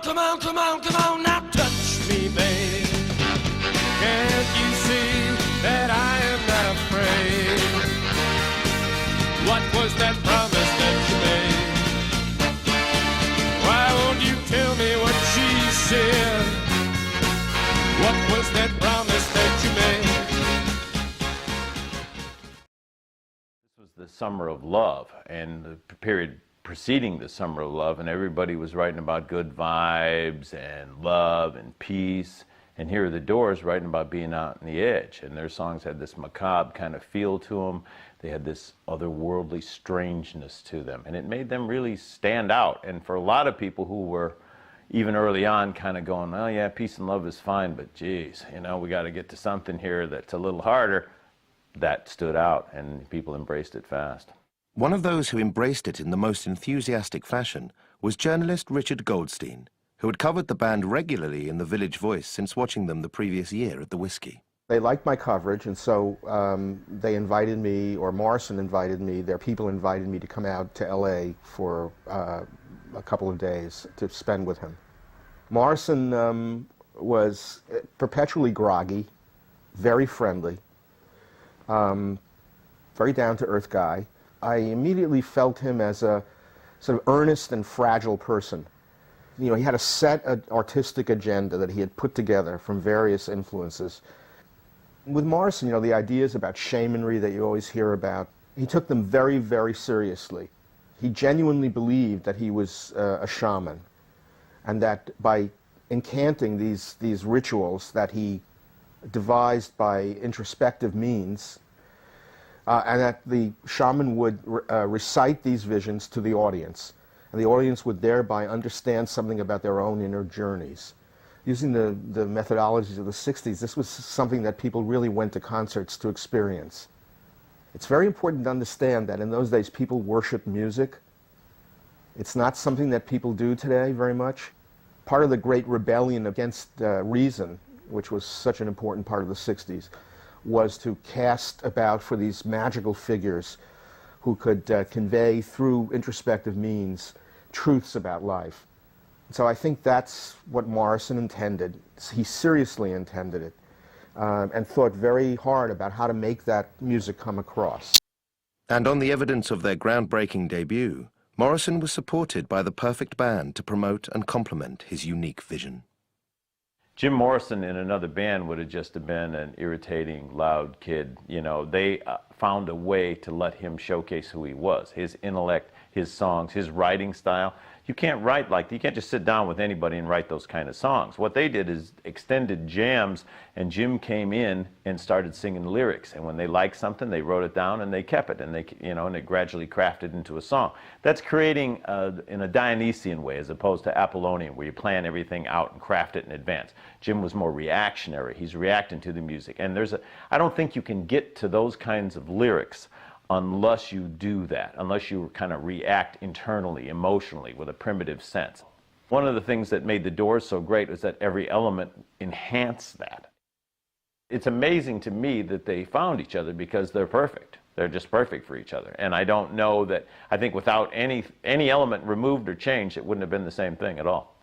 come on, come on, come on, now touch me, babe. Can't you see that I am not afraid? What was that promise that you made? Why won't you tell me what she said? What was that promise that you made? This was the summer of love, and the period preceding the summer of love, and everybody was writing about good vibes and love and peace. And here are the Doors writing about being out on the edge, and their songs had this macabre kind of feel to them. They had this otherworldly strangeness to them, and it made them really stand out. And for a lot of people who were even early on kind of going, oh yeah, peace and love is fine, but geez, you know, we got to get to something here that's a little harder, that stood out, and people embraced it fast. One of those who embraced it in the most enthusiastic fashion was journalist Richard Goldstein, who had covered the band regularly in the Village Voice since watching them the previous year at the Whiskey. They liked my coverage, and so they invited me, or Morrison invited me, their people invited me to come out to LA for a couple of days to spend with him. Morrison was perpetually groggy, very friendly, very down-to-earth guy. I immediately felt him as a sort of earnest and fragile person. You know, he had a set artistic agenda that he had put together from various influences. With Morrison, you know, the ideas about shamanry that you always hear about, he took them very, very seriously. He genuinely believed that he was a shaman, and that by incanting these rituals that he devised by introspective means, and that the shaman would recite these visions to the audience, and the audience would thereby understand something about their own inner journeys. Using the methodologies of the 60s, this was something that people really went to concerts to experience. It's very important to understand that in those days people worshiped music. It's not something that people do today very much. Part of the great rebellion against reason, which was such an important part of the 60s, was to cast about for these magical figures who could convey through introspective means truths about life. So I think that's what Morrison intended. He seriously intended it, and thought very hard about how to make that music come across. And on the evidence of their groundbreaking debut, Morrison was supported by the perfect band to promote and complement his unique vision. Jim Morrison in another band would have just been an irritating, loud kid. You know, they found a way to let him showcase who he was, his intellect, his songs, his writing style. You can't write like that. You can't just sit down with anybody and write those kind of songs. What they did is extended jams, and Jim came in and started singing lyrics. And when they liked something, they wrote it down and they kept it, and and it gradually crafted into a song. That's creating in a Dionysian way as opposed to Apollonian, where you plan everything out and craft it in advance. Jim was more reactionary. He's reacting to the music, and I don't think you can get to those kinds of lyrics unless you do that, unless you kind of react internally, emotionally, with a primitive sense. One of the things that made the Doors so great was that every element enhanced that. It's amazing to me that they found each other because they're perfect. They're just perfect for each other. And I don't know that, I think without any element removed or changed, it wouldn't have been the same thing at all.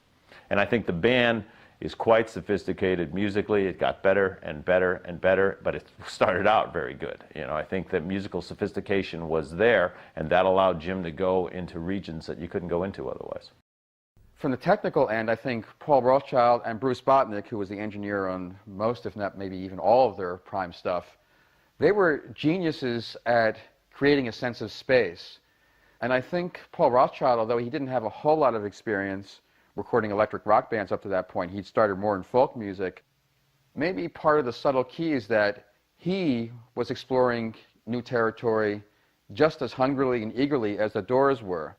And I think the band is quite sophisticated musically. It got better and better and better, but it started out very good. You know, I think that musical sophistication was there, and that allowed Jim to go into regions that you couldn't go into otherwise. From the technical end, I think Paul Rothchild and Bruce Botnick, who was the engineer on most, if not maybe even all of their prime stuff, they were geniuses at creating a sense of space. And I think Paul Rothchild, although he didn't have a whole lot of experience recording electric rock bands up to that point, he'd started more in folk music. Maybe part of the subtle key is that he was exploring new territory just as hungrily and eagerly as the Doors were.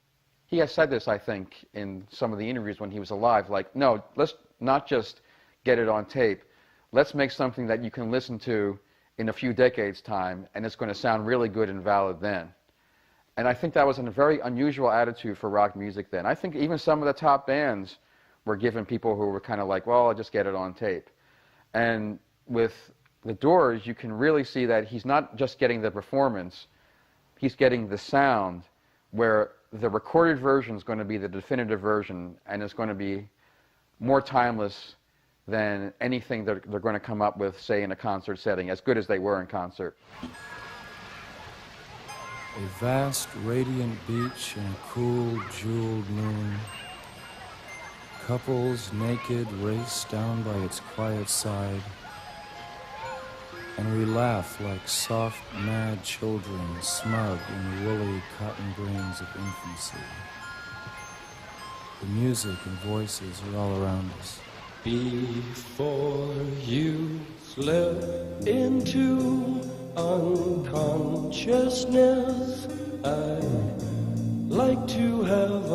He has said this, I think, in some of the interviews when he was alive, like, no, let's not just get it on tape. Let's make something that you can listen to in a few decades' time, and it's going to sound really good and valid then. And I think that was a very unusual attitude for rock music then. I think even some of the top bands were given people who were kind of like, well, I'll just get it on tape. And with the Doors, you can really see that he's not just getting the performance, he's getting the sound, where the recorded version is going to be the definitive version, and it's going to be more timeless than anything that they're going to come up with, say, in a concert setting, as good as they were in concert. A vast, radiant beach and a cool, jeweled moon. Couples naked race down by its quiet side. And we laugh like soft, mad children, smug in the woolly cotton brains of infancy. The music and voices are all around us. Before you slip into unconsciousness, I'd like to have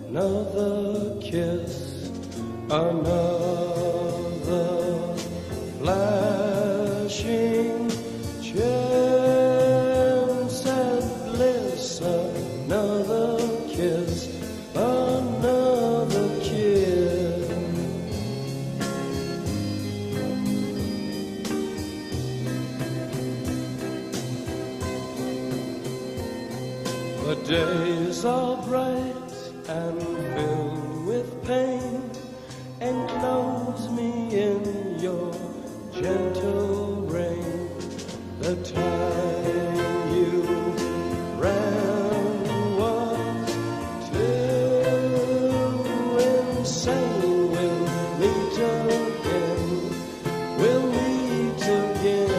another kiss, another flashing chance at bliss, another kiss, another kiss. The days are bright and filled with pain. Enclose me in your gentle rain. The time you ran was too insane. We'll meet again. We'll meet again.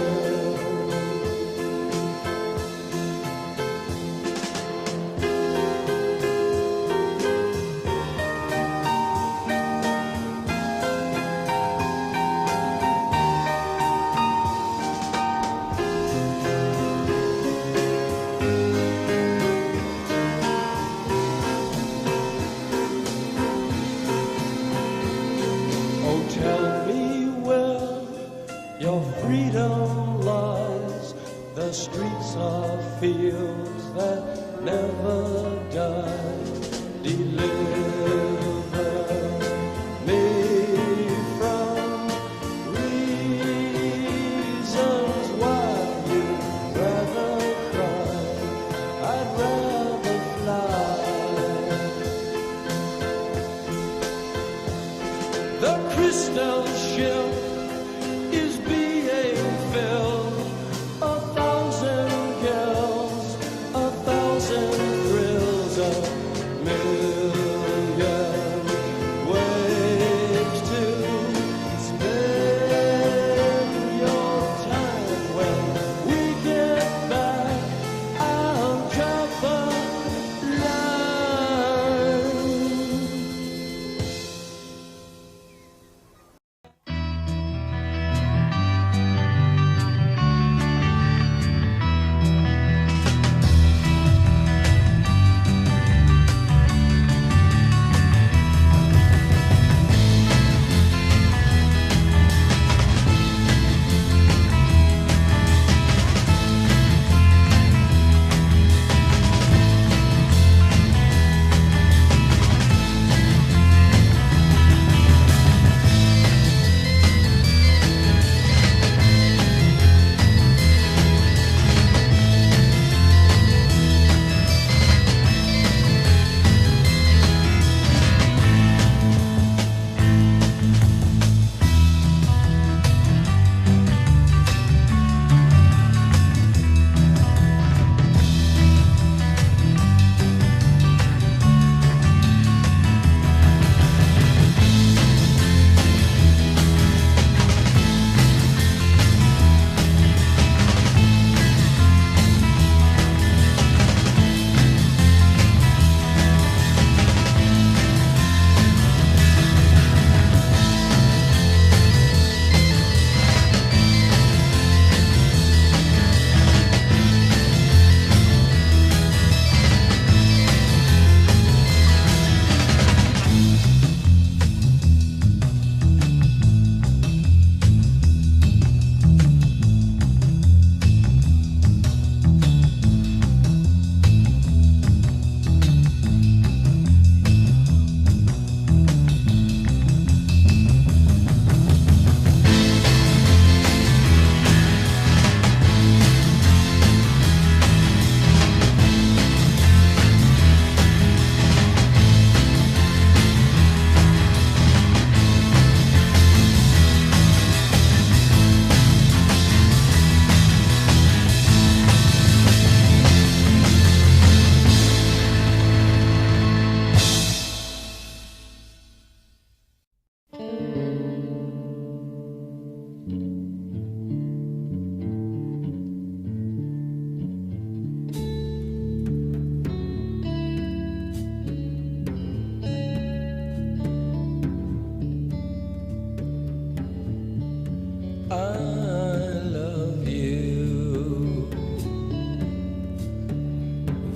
Oh, tell me where your freedom lies. The streets are fields that never die. Deliver me from reasons why you'd rather cry. I'd rather fly. The crystal ship is being filled. 1,000 girls, 1,000 thrills, 1,000,000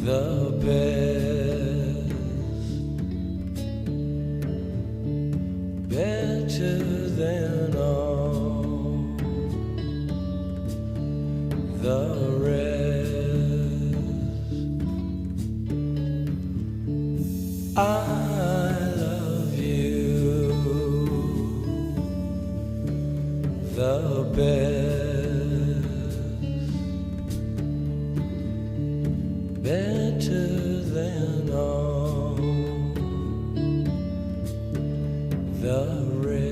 the best, better than all the rest. I love you the best, better than all the rest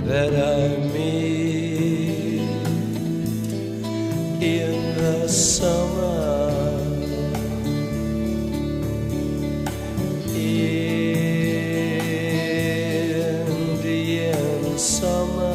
that I meet in the summer. Indian summer.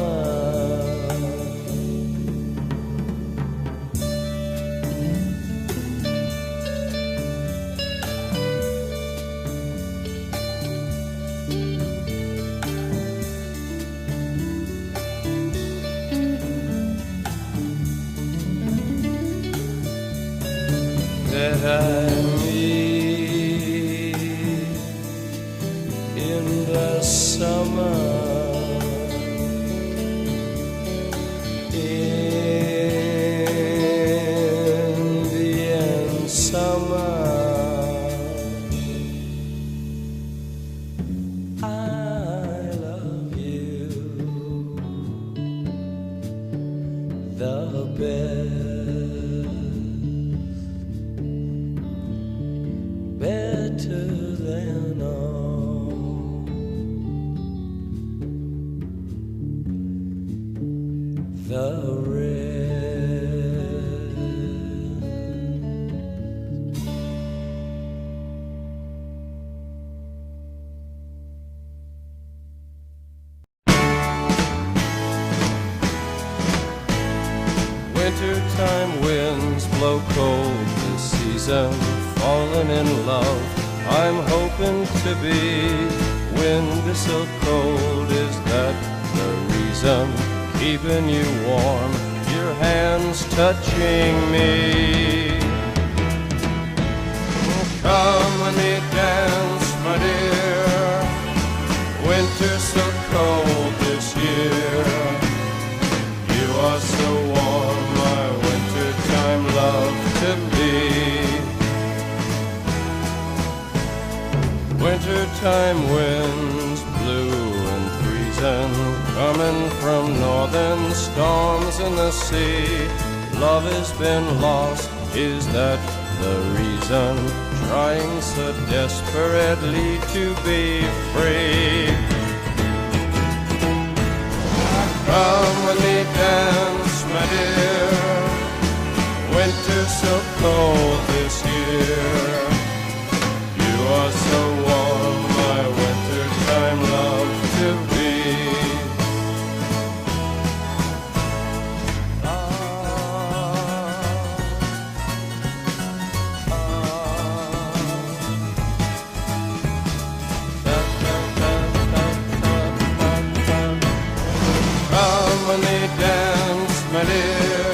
That I meet in the summer. Indian summer. I love you the best, better than all the rest. Wintertime winds blow cold this season, falling in love. I'm hoping to be. Wind is so cold, is that the reason? Keeping you warm, your hands touching me. Come with me, dance, my dear. Winter's so cold this year. You are so warm, my wintertime love to be. Wintertime winds blue and freezing, coming from northern storms in the sea. Love has been lost, is that the reason? Trying so desperately to be free. Come with me, dance, my dear. Winter's so cold this year. You are so warm, my wintertime love to be. Come with me, dance, my dear.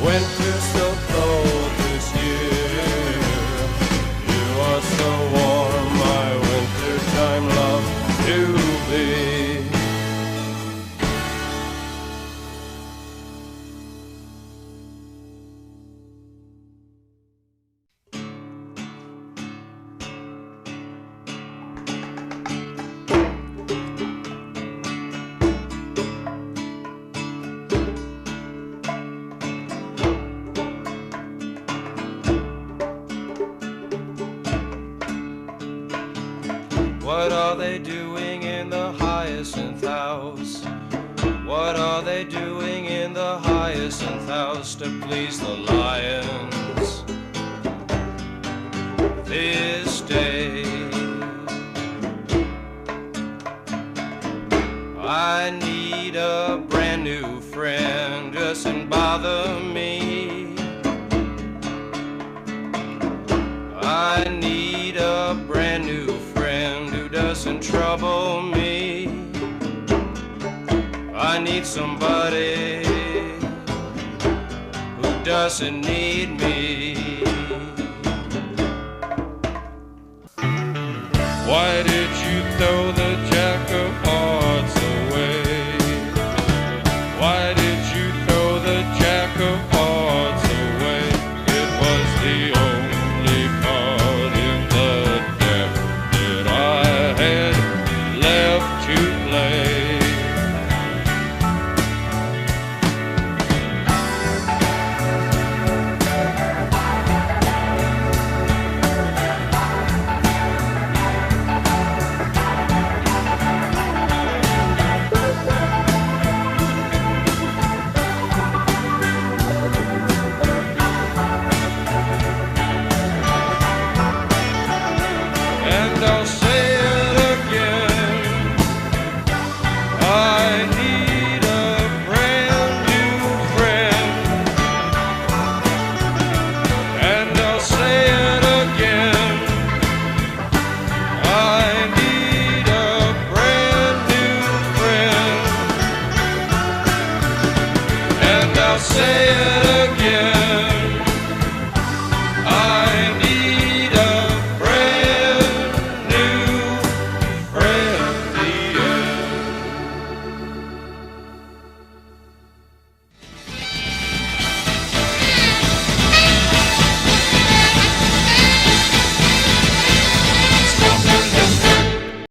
Winter's so cold this year. You are so warm, my wintertime love to be. What are they doing in the Hyacinth House? What are they doing in the Hyacinth House to please the lions this day? I need a brand new friend, doesn't bother me. I need a brand new friend who doesn't trouble me. I need somebody who doesn't need me. Why did you throw the